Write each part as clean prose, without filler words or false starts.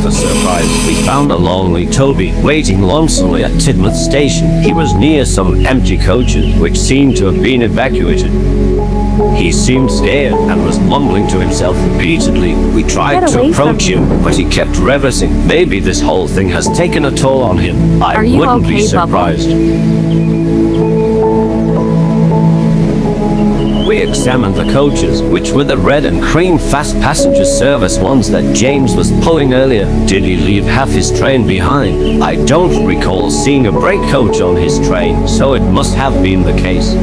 a surprise, we found a lonely Toby waiting lonesomely at Tidmouth Station. He was near some empty coaches which seemed to have been evacuated. He seemed scared and was mumbling to himself repeatedly. We tried to approach him, but he kept reversing. Maybe this whole thing has taken a toll on him. I wouldn't be surprised. We examined the coaches, which were the red and cream fast passenger service ones that James was pulling earlier. Did he leave half his train behind? I don't recall seeing a brake coach on his train, so it must have been the case.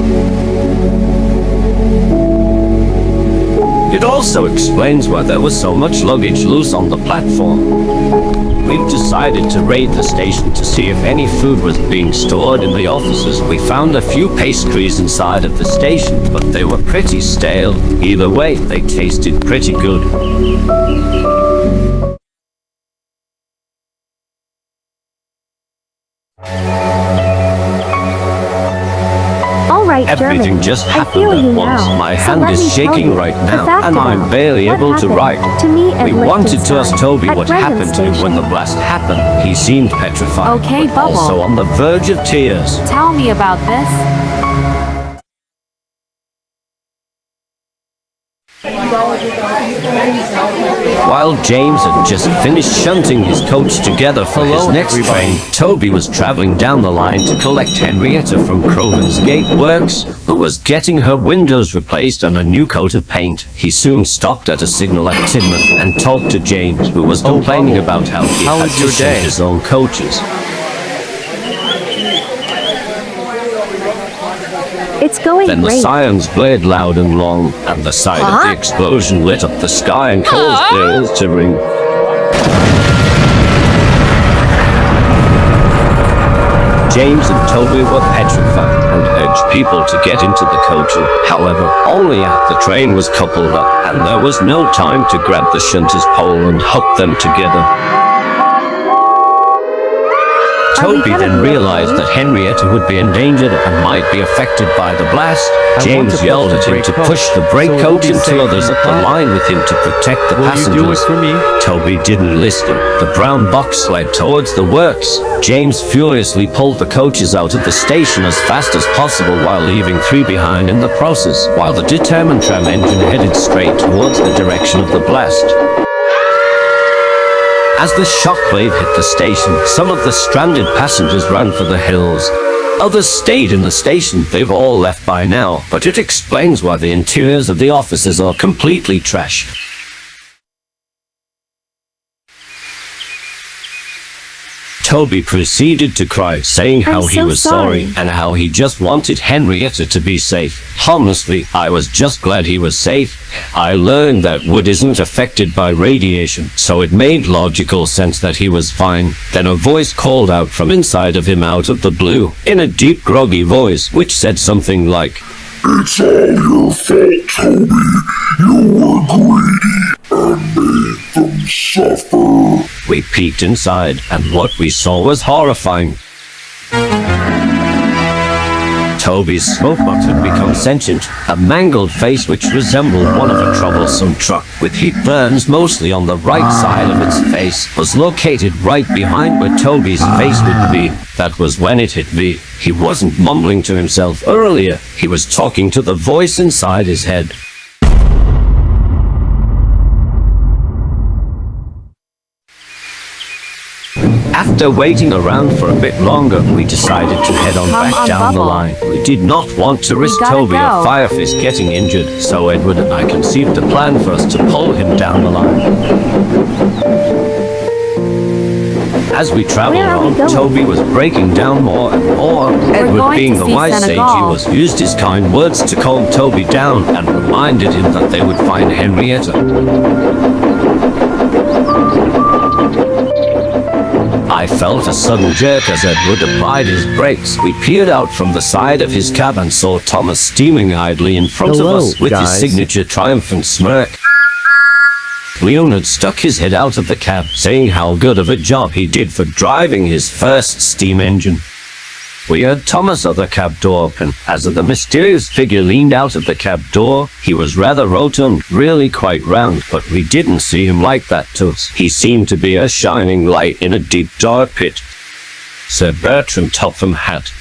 It also explains why there was so much luggage loose on the platform. We've decided to raid the station to see if any food was being stored in the offices. We found a few pastries inside of the station, but they were pretty stale. Either way, they tasted pretty good. Everything just happened at once. My hand is shaking right now, and I'm barely able to write. We wanted to ask Toby what happened to him when the blast happened. He seemed petrified, but also on the verge of tears. Tell me about this. While James had just finished shunting his coach together for his next train, Toby was traveling down the line to collect Henrietta from Crovan's Gate Works, who was getting her windows replaced and a new coat of paint. He soon stopped at a signal at Tidmouth and talked to James, who was complaining about how he had to shunt his own coaches. It's going Then the great. sirens blared loud and long, and the sight of the explosion lit up the sky and caused bells to ring. James and Toby were petrified and urged people to get into the coaches. However, only after the train was coupled up, and there was no time to grab the shunter's pole and hook them together. Toby then realized that Henrietta would be endangered and might be affected by the blast. James yelled at him to push the brake coach and two others up the line with him to protect the passengers. Toby didn't listen. The brown box slid towards the works. James furiously pulled the coaches out of the station as fast as possible while leaving 3 behind in the process, while the determined tram engine headed straight towards the direction of the blast. As the shockwave hit the station, some of the stranded passengers ran for the hills. Others stayed in the station. They've all left by now, but it explains why the interiors of the offices are completely trashed. Toby proceeded to cry, saying how he was sorry and how he just wanted Henrietta to be safe. Honestly, I was just glad he was safe. I learned that wood isn't affected by radiation, so it made logical sense that he was fine. Then a voice called out from inside of him out of the blue, in a deep, groggy voice, which said something like, "It's all your fault, Toby. You were greedy and made them suffer." We peeked inside, and what we saw was horrifying. Toby's smoke box had become sentient. A mangled face which resembled one of a troublesome truck, with heat burns mostly on the right side of its face, was located right behind where Toby's face would be. That was when it hit me. He wasn't mumbling to himself earlier. He was talking to the voice inside his head. After waiting around for a bit longer, we decided to head on back down the line. We did not want to risk Toby or Firefist getting injured, so Edward and I conceived a plan for us to pull him down the line. As we traveled on, Toby was breaking down more and more. Edward, being the wise sage he was, used his kind words to calm Toby down and reminded him that they would find Henrietta. I felt a sudden jerk as Edward applied his brakes. We peered out from the side of his cab and saw Thomas steaming idly in front of us with his signature triumphant smirk. Leon had stuck his head out of the cab, saying how good of a job he did for driving his first steam engine. We heard Thomas' other cab door open. As the mysterious figure leaned out of the cab door, he was rather rotund, really quite round, but we didn't see him like that to us. He seemed to be a shining light in a deep dark pit, said Bertram Topham Hatt.